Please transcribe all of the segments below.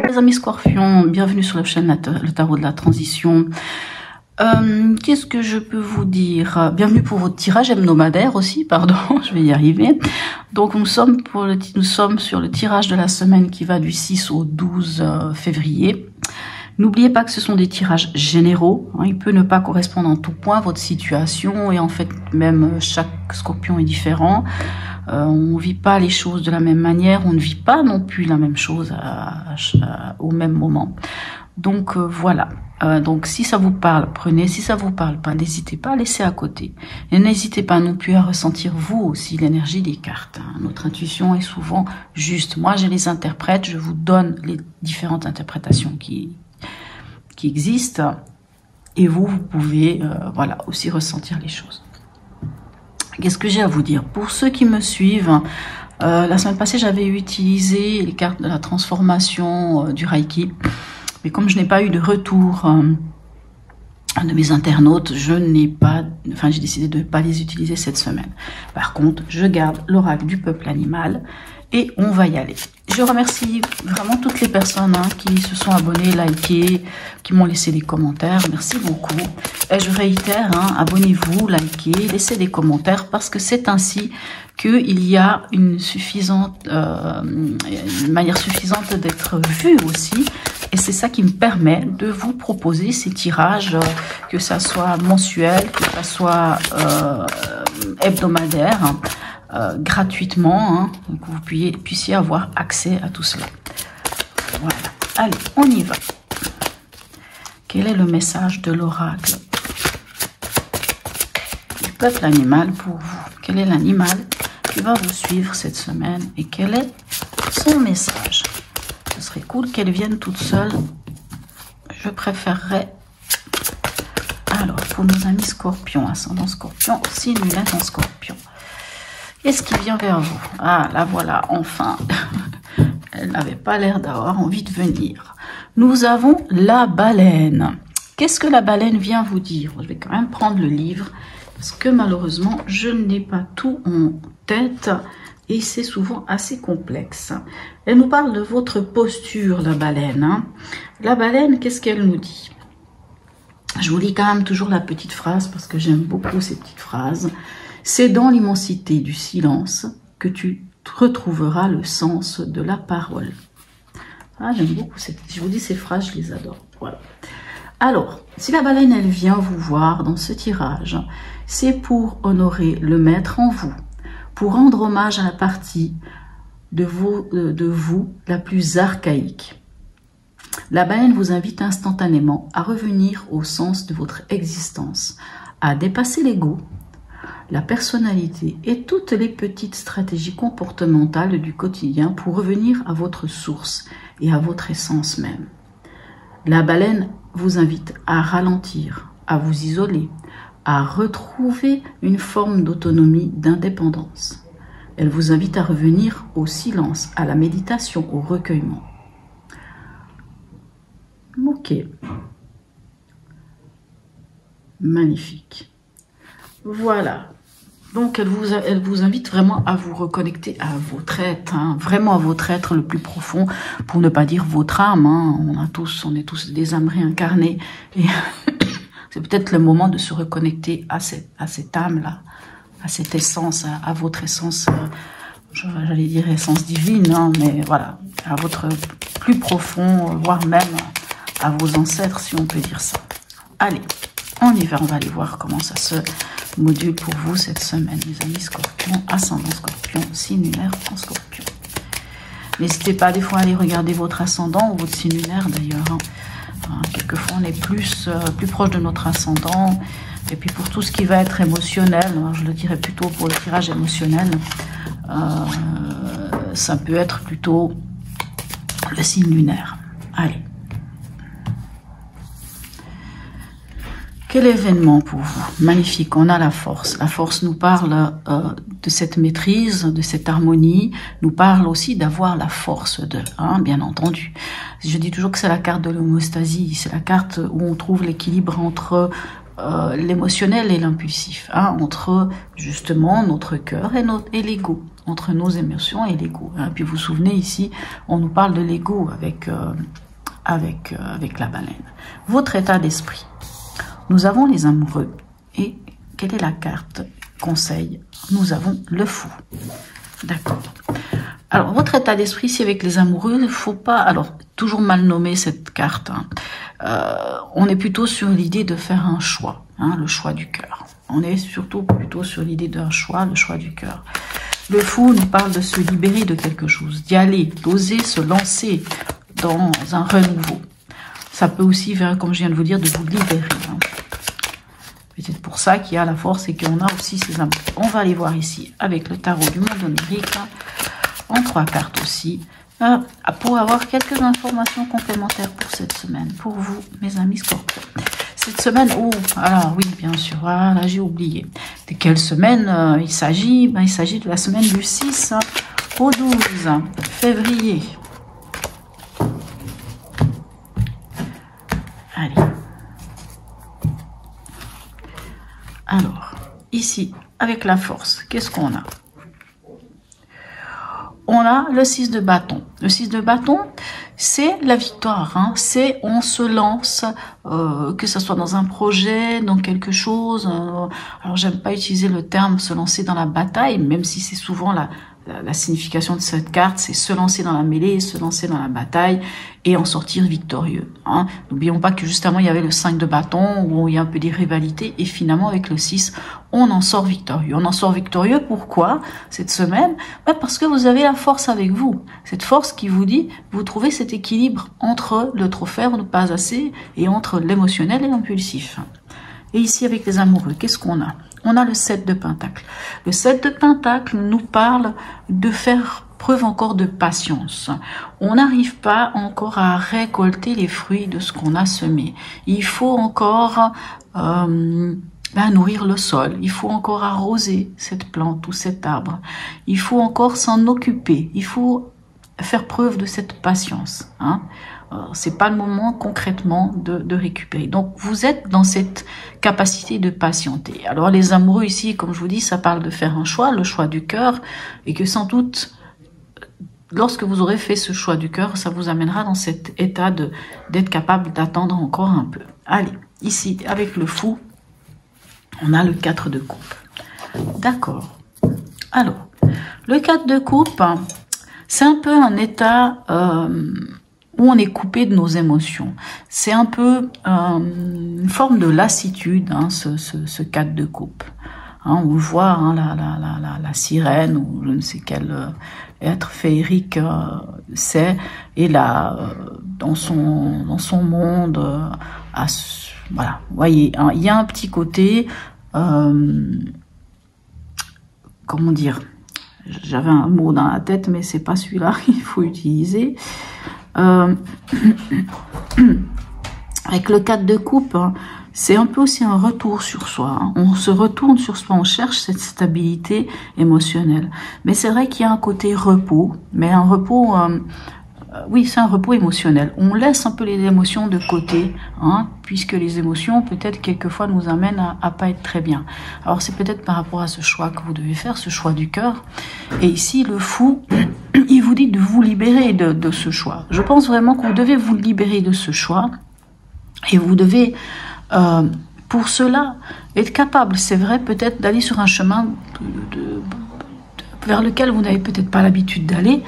Les amis Scorpions, bienvenue sur la chaîne Le Tarot de la Transition. Qu'est-ce que je peux vous dire? Bienvenue pour votre tirage hebdomadaire aussi, pardon, je vais y arriver. Donc nous sommes sur le tirage de la semaine qui va du 6 au 12 février. N'oubliez pas que ce sont des tirages généraux, hein, il peut ne pas correspondre en tout point à votre situation et en fait même chaque Scorpion est différent. On ne vit pas les choses de la même manière, on ne vit pas non plus la même chose au même moment. Donc voilà, donc si ça vous parle, prenez, si ça vous parle pas, n'hésitez pas à laisser à côté. Et n'hésitez pas non plus à ressentir vous aussi l'énergie des cartes. Hein. Notre intuition est souvent juste. Moi je les interprète, je vous donne les différentes interprétations qui existent et vous pouvez voilà, aussi ressentir les choses. Qu'est-ce que j'ai à vous dire? Pour ceux qui me suivent, la semaine passée, j'avais utilisé les cartes de la transformation du Reiki. Mais comme je n'ai pas eu de retour de mes internautes, j'ai décidé de ne pas les utiliser cette semaine. Par contre, je garde l'oracle du peuple animal et on va y aller. Je remercie vraiment toutes les personnes qui se sont abonnées, likées, qui m'ont laissé des commentaires. Merci beaucoup. Et je réitère, abonnez-vous, likez, laissez des commentaires parce que c'est ainsi qu'il y a une manière suffisante d'être vu aussi. Et c'est ça qui me permet de vous proposer ces tirages, que ça soit mensuel, que ça soit hebdomadaire, gratuitement, que vous puissiez avoir accès à tout cela. Voilà. Allez, on y va. Quel est le message de l'oracle du peuple animal pour vous? Quel est l'animal qui va vous suivre cette semaine et quel est son message? Ce serait cool qu'elle vienne toute seule. Je préférerais. Alors, pour nos amis Scorpions, ascendant Scorpion, signe lunaire en Scorpion. Qu'est-ce qui vient vers vous? Ah, la voilà, enfin. Elle n'avait pas l'air d'avoir envie de venir. Nous avons la baleine. Qu'est-ce que la baleine vient vous dire? Je vais quand même prendre le livre, parce que malheureusement, je n'ai pas tout en tête, et c'est souvent assez complexe. Elle nous parle de votre posture, la baleine. La baleine, qu'est-ce qu'elle nous dit? Je vous lis quand même toujours la petite phrase, parce que j'aime beaucoup ces petites phrases. C'est dans l'immensité du silence que tu retrouveras le sens de la parole. Ah, j'aime beaucoup je vous dis ces phrases, je les adore. Voilà. Alors, si la baleine, elle vient vous voir dans ce tirage, c'est pour honorer le maître en vous, pour rendre hommage à la partie de vous la plus archaïque. La baleine vous invite instantanément à revenir au sens de votre existence, à dépasser l'ego, la personnalité et toutes les petites stratégies comportementales du quotidien pour revenir à votre source et à votre essence même. La baleine vous invite à ralentir, à vous isoler, à retrouver une forme d'autonomie, d'indépendance. Elle vous invite à revenir au silence, à la méditation, au recueillement. Ok. Magnifique. Voilà. Donc, elle vous invite vraiment à vous reconnecter à votre être, vraiment à votre être le plus profond, pour ne pas dire votre âme. On est tous des âmes réincarnées. Et c'est peut-être le moment de se reconnecter à cette âme-là, à cette essence, à votre essence, j'allais dire essence divine, mais voilà, à votre plus profond, voire même à vos ancêtres, si on peut dire ça. Allez, on y va, on va aller voir comment ça se module pour vous cette semaine, les amis Scorpions, ascendant Scorpion, signe lunaire en Scorpion. N'hésitez pas des fois à aller regarder votre ascendant ou votre signe lunaire d'ailleurs. Quelquefois on est plus proche de notre ascendant. Et puis pour tout ce qui va être émotionnel, je le dirais plutôt pour le tirage émotionnel, ça peut être plutôt le signe lunaire. Allez. Quel événement pour vous? Magnifique, on a la force. La force nous parle de cette maîtrise, de cette harmonie, nous parle aussi d'avoir la force de, bien entendu. Je dis toujours que c'est la carte de l'homéostasie, c'est la carte où on trouve l'équilibre entre l'émotionnel et l'impulsif, hein, entre justement notre cœur et l'ego, entre nos émotions et l'ego. Hein. Puis vous vous souvenez ici, on nous parle de l'ego avec la baleine. Votre état d'esprit. Nous avons les amoureux. Et quelle est la carte conseil? Nous avons le fou. D'accord. Alors, votre état d'esprit, ici avec les amoureux, il ne faut pas... Alors, toujours mal nommer cette carte. Hein. On est plutôt sur l'idée de faire un choix, hein, le choix du cœur. On est surtout plutôt sur l'idée d'un choix, le choix du cœur. Le fou nous parle de se libérer de quelque chose, d'y aller, d'oser se lancer dans un renouveau. Ça peut aussi faire, comme je viens de vous dire, de vous libérer. Hein. C'est pour ça qu'il y a la force et qu'on a aussi ces amours. On va aller voir ici avec le tarot du monde onirique, hein, en 3 cartes aussi, pour avoir quelques informations complémentaires pour cette semaine, pour vous, mes amis Scorpions. Cette semaine, oh, alors oui, bien sûr, voilà, j'ai oublié. De quelle semaine il s'agit? Il s'agit de la semaine du 6 au 12 février. Allez. Alors, ici, avec la force, qu'est-ce qu'on a? On a le 6 de bâton. Le 6 de bâton, c'est la victoire. Hein. C'est on se lance, que ce soit dans un projet, dans quelque chose. Alors, j'aime pas utiliser le terme se lancer dans la bataille, même si c'est souvent la signification de cette carte, c'est se lancer dans la mêlée, se lancer dans la bataille et en sortir victorieux. Hein. N'oublions pas que justement il y avait le 5 de bâton où il y a un peu des rivalités et finalement avec le 6, on en sort victorieux. On en sort victorieux, pourquoi cette semaine? Parce que vous avez la force avec vous. Cette force qui vous dit, vous trouvez cet équilibre entre le trop faire ou ne pas assez et entre l'émotionnel et l'impulsif. Et ici avec les amoureux, qu'est-ce qu'on a? On a le 7 de Pentacle. Le 7 de Pentacle nous parle de faire preuve encore de patience. On n'arrive pas encore à récolter les fruits de ce qu'on a semé. Il faut encore nourrir le sol. Il faut encore arroser cette plante ou cet arbre. Il faut encore s'en occuper. Il faut faire preuve de cette patience. Hein. C'est pas le moment concrètement de récupérer. Donc vous êtes dans cette capacité de patienter. Alors les amoureux ici, comme je vous dis, ça parle de faire un choix, le choix du cœur, et que sans doute, lorsque vous aurez fait ce choix du cœur, ça vous amènera dans cet état d'être capable d'attendre encore un peu. Allez, ici avec le fou, on a le 4 de coupe. D'accord. Alors, le 4 de coupe, c'est un peu un état où on est coupé de nos émotions. C'est un peu une forme de lassitude, hein, ce 4 de coupe. Hein, on voit hein, la sirène ou je ne sais quel être féerique c'est, et là, dans son monde, voilà, vous voyez, hein, il y a un petit côté, comment dire, j'avais un mot dans la tête, mais c'est pas celui-là qu'il faut utiliser. Avec le 4 de coupe, hein, c'est un peu aussi un retour sur soi. Hein. On se retourne sur soi, on cherche cette stabilité émotionnelle. Mais c'est vrai qu'il y a un côté repos, mais un repos, oui, c'est un repos émotionnel. On laisse un peu les émotions de côté, hein, puisque les émotions, peut-être, quelquefois, nous amènent à pas être très bien. Alors, c'est peut-être par rapport à ce choix que vous devez faire, ce choix du cœur. Et ici, le fou, il vous dit de vous libérer de ce choix. Je pense vraiment que vous devez vous libérer de ce choix. Et vous devez, pour cela, être capable, c'est vrai, peut-être d'aller sur un chemin vers lequel vous n'avez peut-être pas l'habitude d'aller,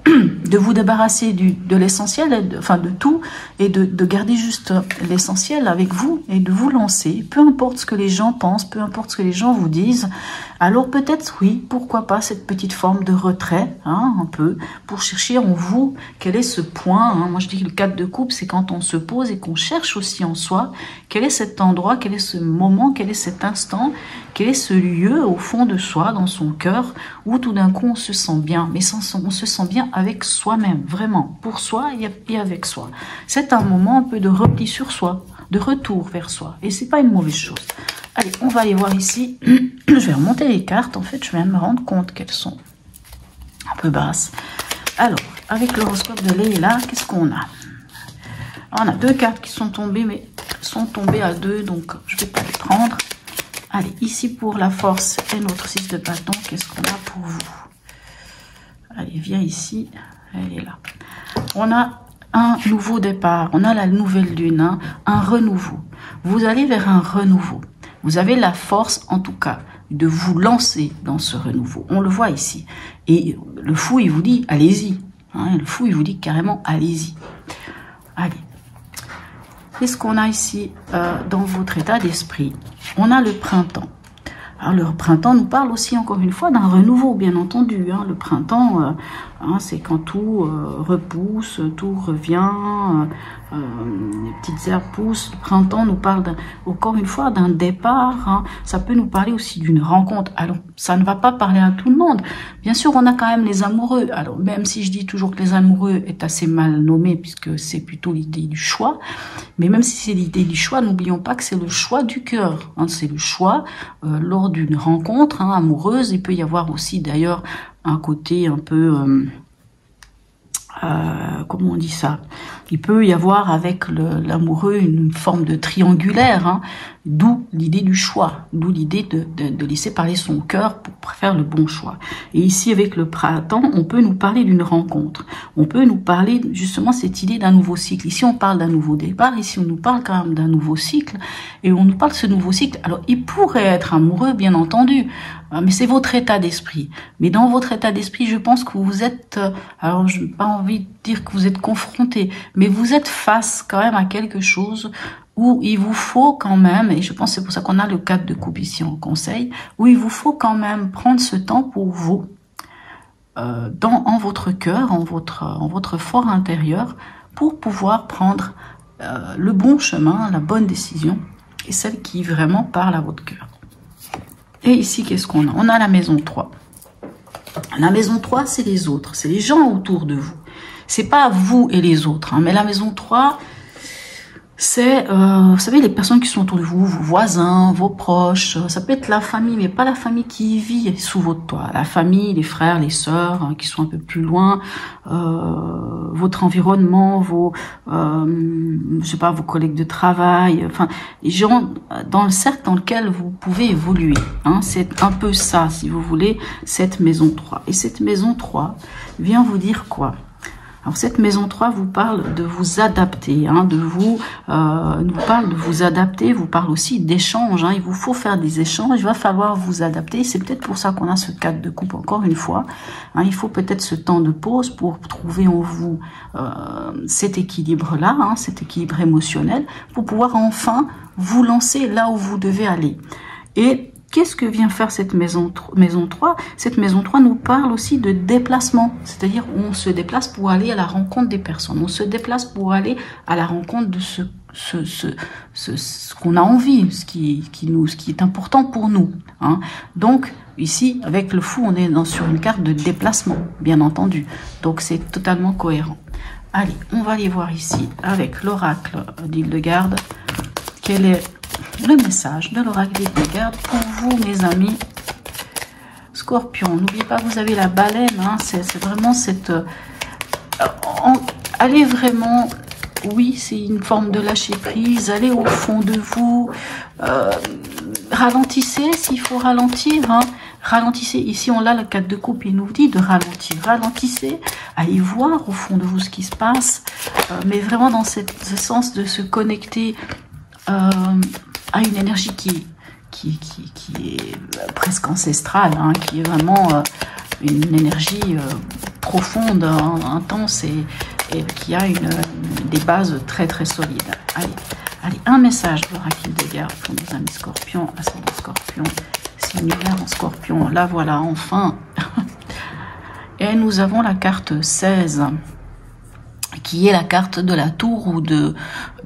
de vous débarrasser de l'essentiel, enfin de tout, et de garder juste l'essentiel avec vous, et de vous lancer, peu importe ce que les gens pensent, peu importe ce que les gens vous disent. Alors peut-être, oui, pourquoi pas cette petite forme de retrait, hein, un peu, pour chercher en vous quel est ce point. Hein. Moi je dis que le 4 de coupe, c'est quand on se pose et qu'on cherche aussi en soi quel est cet endroit, quel est ce moment, quel est cet instant, quel est ce lieu au fond de soi, dans son cœur, où tout d'un coup on se sent bien, mais on se sent bien avec soi-même, vraiment, pour soi et avec soi. C'est un moment un peu de repli sur soi, de retour vers soi, et c'est pas une mauvaise chose. Allez, on va aller voir ici. Je vais remonter les cartes. En fait, je viens de me rendre compte qu'elles sont un peu basses. Alors, avec l'horoscope de Leila, qu'est-ce qu'on a? On a 2 cartes qui sont tombées, mais sont tombés à 2, donc je vais pas les prendre. Allez, ici pour la force et notre 6 de bâton, qu'est-ce qu'on a pour vous? Allez, viens ici, elle est là. On a un nouveau départ, on a la nouvelle lune, hein, un renouveau. Vous allez vers un renouveau. Vous avez la force, en tout cas, de vous lancer dans ce renouveau. On le voit ici. Et le fou, il vous dit, allez-y. Hein, le fou, il vous dit carrément, allez-y. Allez. Qu'est-ce qu'on a ici dans votre état d'esprit? On a le printemps. Alors, le printemps nous parle aussi, encore une fois, d'un renouveau, bien entendu. Hein. Le printemps, c'est quand tout repousse, tout revient, les petites herbes poussent. Le printemps nous parle, encore une fois, d'un départ. Hein. Ça peut nous parler aussi d'une rencontre. Alors, ça ne va pas parler à tout le monde. Bien sûr, on a quand même les amoureux. Alors, même si je dis toujours que les amoureux est assez mal nommé, puisque c'est plutôt l'idée du choix. Mais même si c'est l'idée du choix, n'oublions pas que c'est le choix du cœur. Hein. C'est le choix lors d'une rencontre amoureuse. Il peut y avoir aussi d'ailleurs un côté un peu comment on dit ça, il peut y avoir avec l'amoureux une forme de triangulaire, hein, d'où l'idée du choix, d'où l'idée de laisser parler son cœur pour faire le bon choix. Et ici avec le printemps, on peut nous parler d'une rencontre, on peut nous parler justement cette idée d'un nouveau cycle. Ici on parle d'un nouveau départ, ici on nous parle quand même d'un nouveau cycle, et on nous parle de ce nouveau cycle. Alors il pourrait être amoureux, bien entendu, mais c'est votre état d'esprit. Mais dans votre état d'esprit, je pense que vous êtes, alors je n'ai pas envie de dire que vous êtes confronté, mais vous êtes face quand même à quelque chose où il vous faut quand même, et je pense que c'est pour ça qu'on a le 4 de coupe ici en conseil, où il vous faut quand même prendre ce temps pour vous, en votre cœur, en votre fort intérieur, pour pouvoir prendre le bon chemin, la bonne décision, et celle qui vraiment parle à votre cœur. Et ici, qu'est-ce qu'on a? On a la maison 3. La maison 3, c'est les autres, c'est les gens autour de vous. C'est pas vous et les autres, hein, mais la maison 3, c'est, vous savez, les personnes qui sont autour de vous, vos voisins, vos proches. Ça peut être la famille, mais pas la famille qui vit sous votre toit. La famille, les frères, les sœurs, hein, qui sont un peu plus loin. Votre environnement, je sais pas, vos collègues de travail. Enfin, les gens dans le cercle dans lequel vous pouvez évoluer. Hein, c'est un peu ça, si vous voulez, cette maison 3. Et cette maison 3 vient vous dire quoi? Alors cette maison 3 vous parle de vous adapter, hein, nous parle de vous adapter, vous parle aussi d'échanges, hein, il vous faut faire des échanges, il va falloir vous adapter, c'est peut-être pour ça qu'on a ce 4 de coupe encore une fois, hein, il faut peut-être ce temps de pause pour trouver en vous cet équilibre-là, hein, cet équilibre émotionnel, pour pouvoir enfin vous lancer là où vous devez aller. Et qu'est-ce que vient faire cette maison 3? Cette maison 3 nous parle aussi de déplacement, c'est-à-dire on se déplace pour aller à la rencontre des personnes, on se déplace pour aller à la rencontre de ce qu'on a envie, ce qui est important pour nous. Hein. Donc ici, avec le fou, on est sur une carte de déplacement, bien entendu. Donc c'est totalement cohérent. Allez, on va aller voir ici avec l'oracle d'Hildegarde. Quel est le message de l'oracle d'Hildegarde pour vous, mes amis Scorpion? N'oubliez pas, vous avez la baleine, hein, c'est vraiment cette... allez vraiment... Oui, c'est une forme de lâcher prise. Allez au fond de vous. Ralentissez s'il faut ralentir. Hein. Ralentissez. Ici, on a le 4 de coupe. Il nous dit de ralentir. Ralentissez. Allez voir au fond de vous ce qui se passe. Mais vraiment dans ce sens de se connecter à une énergie qui est presque ancestrale. Hein, qui est vraiment une énergie profonde, intense et qui a des bases très très solides. Allez, un message de l'oracle d'Hildegarde pour nos amis scorpions, ascendant scorpion, similaire en scorpion. Là voilà, enfin. Et nous avons la carte 16, qui est la carte de la tour ou de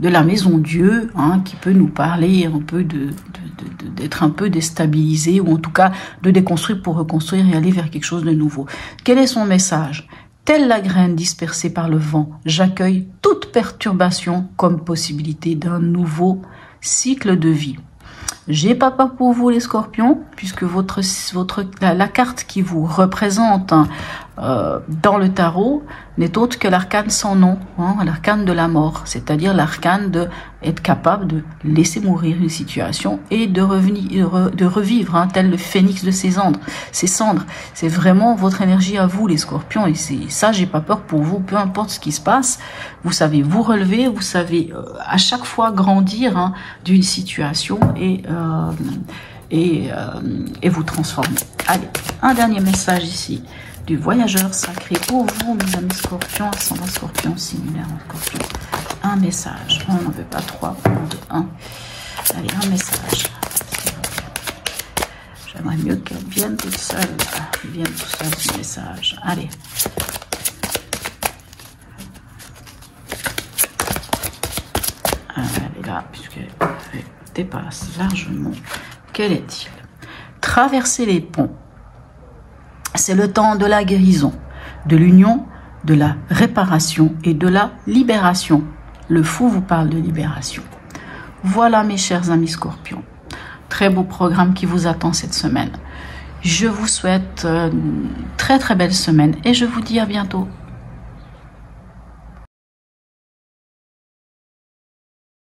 la maison Dieu, hein, qui peut nous parler un peu d'être un peu déstabilisé, ou en tout cas de déconstruire pour reconstruire et aller vers quelque chose de nouveau. Quel est son message? Telle la graine dispersée par le vent, j'accueille toute perturbation comme possibilité d'un nouveau cycle de vie. J'ai pas peur pour vous les scorpions, puisque la carte qui vous représente, hein, dans le tarot n'est autre que l'arcane sans nom, hein, l'arcane de la mort, c'est-à-dire l'arcane de être capable de laisser mourir une situation et de revenir, de revivre, hein, tel le phénix de ses cendres. C'est vraiment votre énergie à vous, les scorpions, et c'est ça, j'ai pas peur pour vous, peu importe ce qui se passe, vous savez vous relever, vous savez à chaque fois grandir, hein, d'une situation et vous transformer. Allez, un dernier message ici du voyageur sacré pour vous, mes amis scorpions, ascendant scorpion, similaire en scorpion. Un message, on n'en veut pas trois, on en veut un. Allez, un message. J'aimerais mieux qu'elle vienne toute seule. Elle vienne tout seul, ce message. Allez. Elle est là, puisqu'elle dépasse largement. Quel est-il? Traverser les ponts. C'est le temps de la guérison, de l'union, de la réparation et de la libération. Le fou vous parle de libération. Voilà mes chers amis scorpions. Très beau programme qui vous attend cette semaine. Je vous souhaite une très très belle semaine et je vous dis à bientôt.